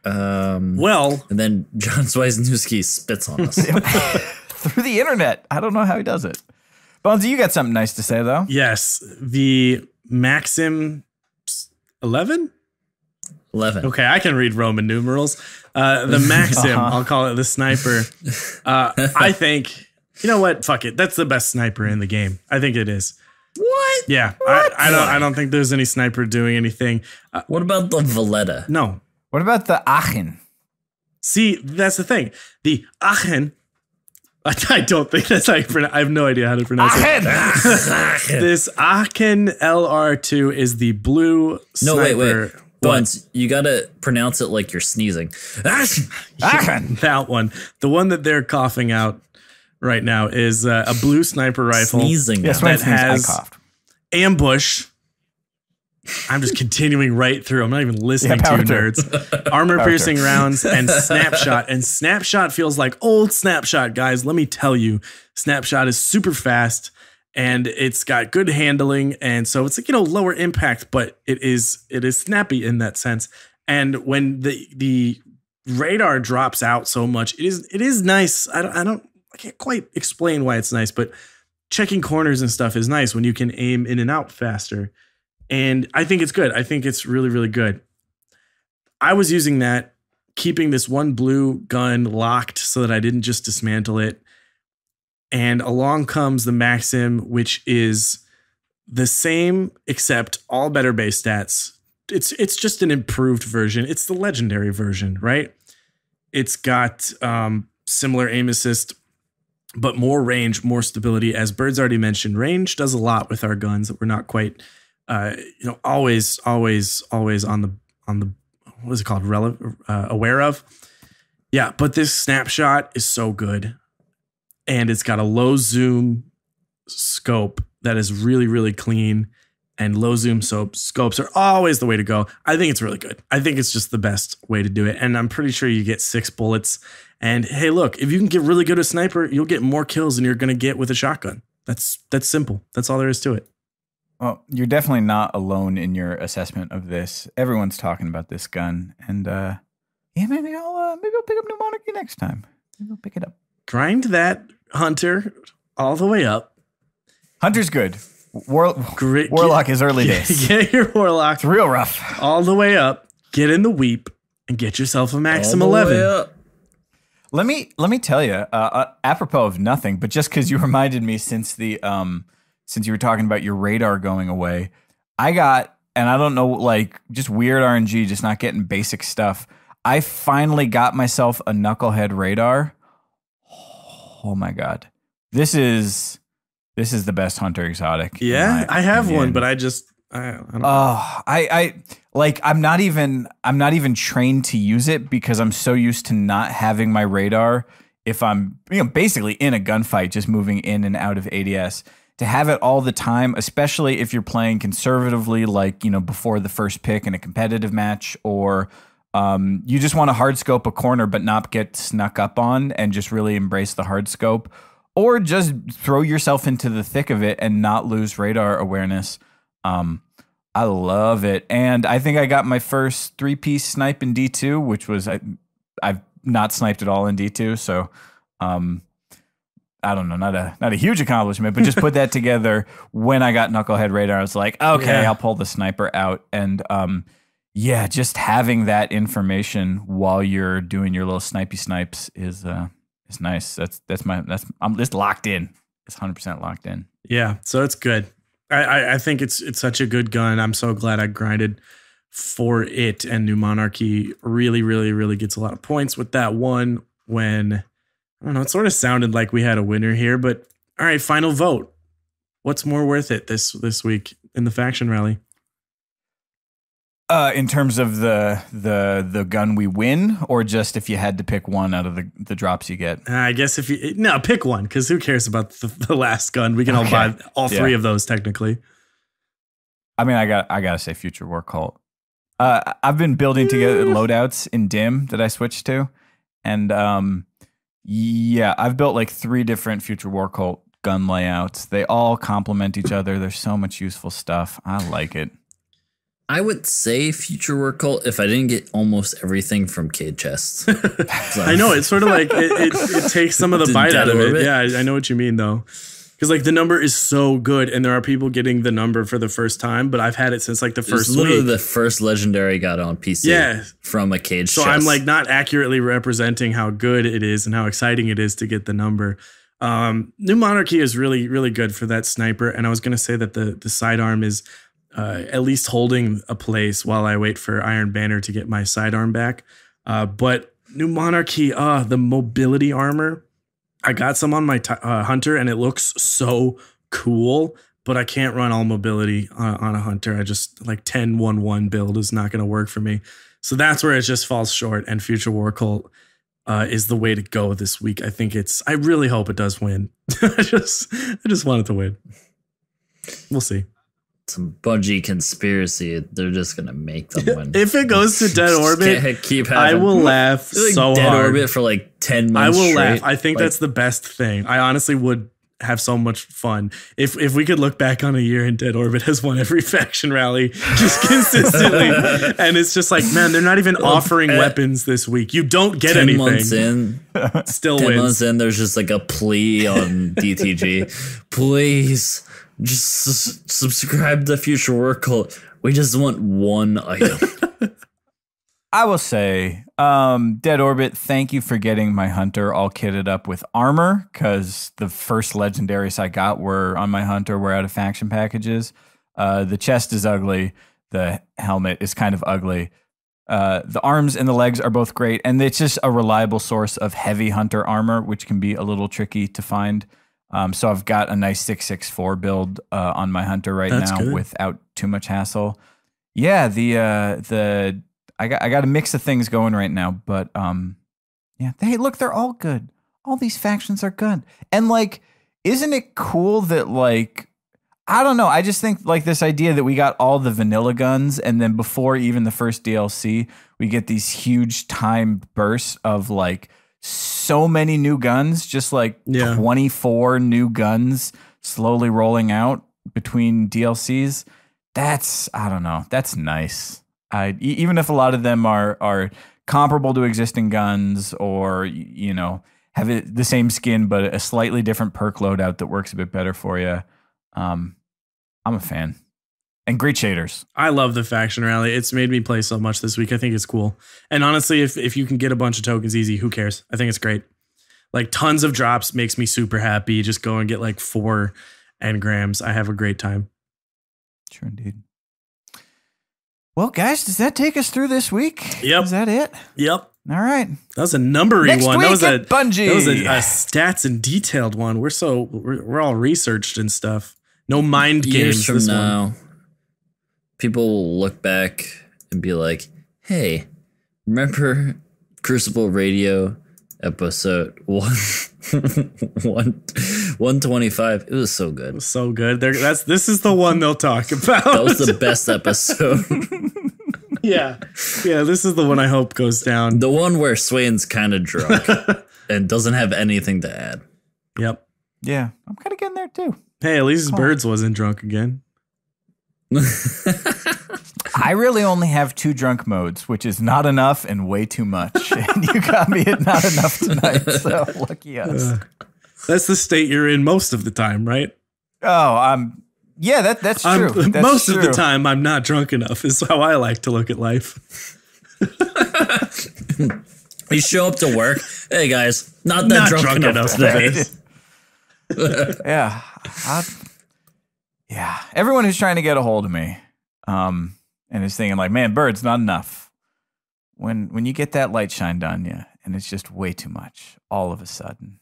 Well, And then John Swiesinski spits on us. Through the internet. I don't know how he does it. Bonesy, you got something nice to say though. yes, the Maxim 11? 11. Okay, I can read Roman numerals. The Maxim, I'll call it the sniper. I think, you know what? Fuck it. That's the best sniper in the game. I think it is. What? Yeah, I don't think there's any sniper doing anything. What about the Valletta? No. What about the Aachen? See, that's the thing. The Aachen, I don't think that's how you pronounce it. I have no idea how to pronounce it. This Aachen LR2 is the blue sniper. Wait. Buns, you gotta pronounce it like you're sneezing. That one. The one that they're coughing out right now is a blue sniper rifle. Sneezing. Yes, that when I has coughed. ambush. I'm just continuing right through. I'm not even listening to you nerds. Armor-piercing rounds and snapshot. And snapshot feels like old snapshot, guys. Let me tell you, snapshot is super fast and it's got good handling. And so it's like, lower impact, but it is snappy in that sense. And when the radar drops out so much, it is nice. I can't quite explain why it's nice, but checking corners and stuff is nice when you can aim in and out faster. And I think it's good. I think it's really, really good. I was using that, keeping this one blue gun locked so that I didn't just dismantle it. And along comes the Maxim, which is the same, except all better base stats. It's just an improved version. It's the legendary version, right? It's got similar aim assist, but more range, more stability. As Bird's already mentioned, range does a lot with our guns that we're not quite always on the what is it called? Aware of. Yeah, but this snapshot is so good. And it's got a low zoom scope that is really, really clean. And low zoom scopes are always the way to go. I think it's really good. I think it's just the best way to do it. And I'm pretty sure you get 6 bullets. And hey, look, if you can get really good at sniper, you'll get more kills than you're going to get with a shotgun. That's simple. That's all there is to it. Well, you're definitely not alone in your assessment of this. Everyone's talking about this gun, and maybe I'll pick up New Monarchy next time. Maybe I'll pick it up. Grind that Hunter all the way up. Hunter's good. Warlock is early days. Get your Warlock. It's real rough. All the way up. Get in the Weep and get yourself a Maxim 11. Let me tell you, apropos of nothing, but just because you reminded me since you were talking about your radar going away, I got, and I don't know, like just weird RNG, just not getting basic stuff. I finally got myself a knucklehead radar. Oh my God. This is the best Hunter exotic. Yeah, I have one, but I don't know. I'm not even trained to use it because I'm so used to not having my radar if I'm basically in a gunfight, just moving in and out of ADS. To have it all the time, especially if you're playing conservatively, like, before the first pick in a competitive match, or you just want to hard scope a corner but not get snuck up on and just really embrace the hard scope, or just throw yourself into the thick of it and not lose radar awareness. I love it. And I think I got my first 3-piece snipe in D2, which was, I've not sniped at all in D2. So, I don't know, not a huge accomplishment, but just put that together. When I got Knucklehead Radar, I was like, okay, I'll pull the sniper out. And just having that information while you're doing your little snipey snipes is nice. I'm just locked in. It's 100% locked in. Yeah, so it's good. I think it's such a good gun. I'm so glad I grinded for it. And New Monarchy really, really, really gets a lot of points with that one. When I don't know, it sort of sounded like we had a winner here, but all right, final vote. What's more worth it this week in the faction rally? In terms of the gun we win, or just if you had to pick one out of the drops you get? I guess pick one, because who cares about the last gun? We can all buy all three of those technically. I mean, I gotta say Future War Cult. I've been building together loadouts in Dim that I switched to, and I've built like 3 different Future War Cult gun layouts. They all complement each other. There's so much useful stuff. I like it. I would say Future War Cult if I didn't get almost everything from Cade Chests. I know, it's sort of like it takes some of the bite out of it. Yeah, I know what you mean though. Because like the number is so good, and there are people getting the number for the first time, but I've had it since like the first week. Literally the first legendary I got on PC from a Cade Chest. So I'm like not accurately representing how good it is and how exciting it is to get the number. New Monarchy is really, really good for that sniper, and I was going to say that the sidearm is at least holding a place while I wait for Iron Banner to get my sidearm back. But New Monarchy, the mobility armor. I got some on my Hunter, and it looks so cool, but I can't run all mobility on a Hunter. I just, like, 10-1-1 build is not going to work for me. So that's where it just falls short, and Future War Cult is the way to go this week. I really hope it does win. I just want it to win. We'll see. Some Bungie conspiracy. They're just gonna make them win. If it goes to Dead Orbit, I will laugh so Dead hard. Orbit for like 10 months. I will straight. laugh. I think that's the best thing. I honestly would have so much fun if we could look back on a year and Dead Orbit has won every faction rally just consistently, and it's just like, man, they're not even offering weapons this week. You don't get 10 anything. Months in, still 10 wins. months in, there's just like a plea on DTG. Please. Just subscribe to Future War Cult. We just want one item. I will say, Dead Orbit, thank you for getting my Hunter all kitted up with armor, because the first legendaries I got were on my Hunter were out of faction packages. The chest is ugly. The helmet is kind of ugly. The arms and the legs are both great, and it's just a reliable source of heavy Hunter armor, which can be a little tricky to find. So I've got a nice 664 build on my Hunter now good. without too much hassle. Yeah, I got a mix of things going right now, but yeah. Hey, look, they're all good. All these factions are good, and like, isn't it cool that, like, I don't know. I just think like this idea that we got all the vanilla guns, and then before even the first DLC, we get these huge timed bursts of like so many new guns, just like 24 new guns slowly rolling out between DLCs. I don't know. That's nice. Even if a lot of them are comparable to existing guns, or, you know, have the same skin, but a slightly different perk loadout that works a bit better for you. I'm a fan. And great shaders. I love the faction rally. It's made me play so much this week. I think it's cool. And honestly, if you can get a bunch of tokens easy, who cares? I think it's great. Like, tons of drops makes me super happy. Just go and get like 4 engrams. I have a great time. Sure, indeed. Well, guys, does that take us through this week? Yep. Is that it? Yep. All right. That was a numbery Next one. Week That was at Bungie. That was a stats and detailed one. We're all researched and stuff. No mind games Years from this now, one. people will look back and be like, hey, remember Crucible Radio episode 125? It was so good. So good. This is the one they'll talk about. That was the best episode. Yeah. This is the one I hope goes down. The one where Swain's kind of drunk and doesn't have anything to add. Yep. Yeah, I'm kind of getting there too. Hey, at least Birds wasn't drunk again. I really only have 2 drunk modes, which is not enough and way too much. And you got me at not enough tonight, so lucky us. That's the state you're in most of the time, right? Oh, yeah, that's true. That's most true. of the time, I'm not drunk enough, is how I like to look at life. You show up to work. Hey, guys, not drunk enough today. Yeah. Yeah. Everyone who's trying to get a hold of me and is thinking like, man, Bird's not enough. When you get that light shined on you and it's just way too much all of a sudden.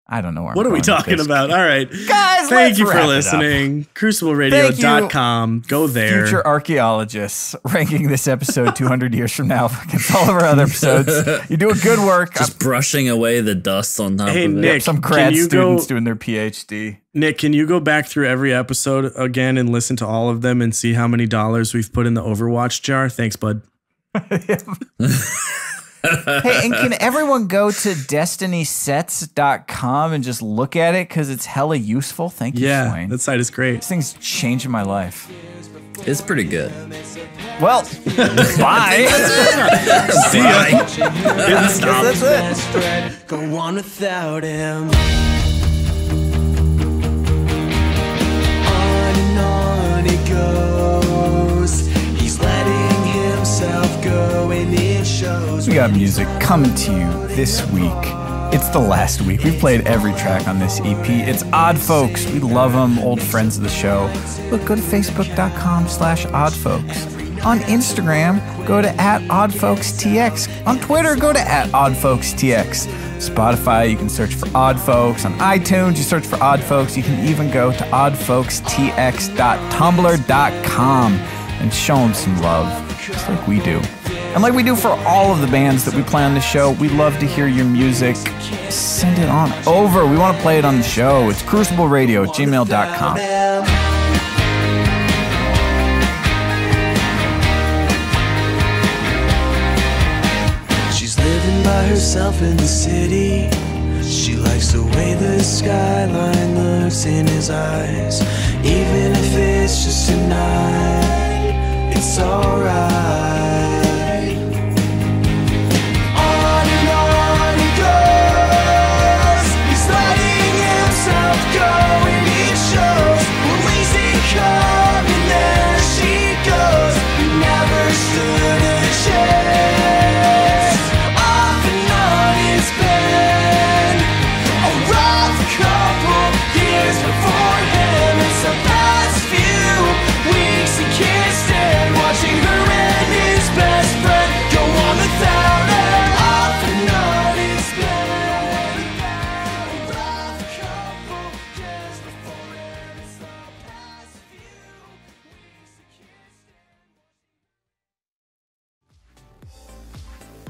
I don't know where What are we talking about? All right. Guys, thank you for listening. CrucibleRadio.com. Go there. Future archaeologists ranking this episode 200 years from now against all of our other episodes. You're doing good work. Just brushing away the dust on top of it. Nick, some grad students doing their PhD. Nick, can you go back through every episode again and listen to all of them and see how many dollars we've put in the Overwatch jar? Thanks, bud. Hey, and can everyone go to destinysets.com and just look at it because it's hella useful? Thank you, Swain. That site is great. This thing's changing my life. It's pretty good. Well, bye. See ya. That's it. Go on without him. On and on it goes. He's letting himself go, and it shows. We got music coming to you this week. It's the last week. We've played every track on this EP. It's Odd Folks. We love them, old friends of the show. Look, go to facebook.com/oddfolks. On Instagram, go to @OddFolksTX. On Twitter, go to @OddFolksTX. Spotify, you can search for Odd Folks. On iTunes, you search for Odd Folks. You can even go to oddfolkstx.tumblr.com and show them some love, just like we do. And like we do for all of the bands that we play on the show, we love to hear your music. Send it on over. We want to play it on the show. It's crucibleradio@gmail.com. She's living by herself in the city. She likes the way the skyline looks in his eyes. Even if it's just a night, it's alright. On and on he goes. He's letting himself go, and it shows. Well, easy come, and there she goes. He never stood a chance. Off and on it's been a rough couple years before him. It's the past few weeks he can't stand watching her and his best friend go on without her. Off and on it's been a rough couple years before him. It's the past few weeks he can't stand.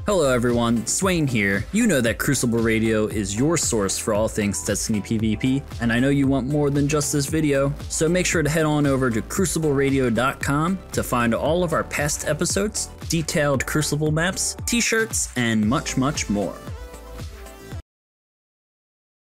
Hello everyone, Swain here. You know that Crucible Radio is your source for all things Destiny PvP, and I know you want more than just this video, so make sure to head on over to crucibleradio.com to find all of our past episodes, detailed Crucible maps, t-shirts, and much, much more.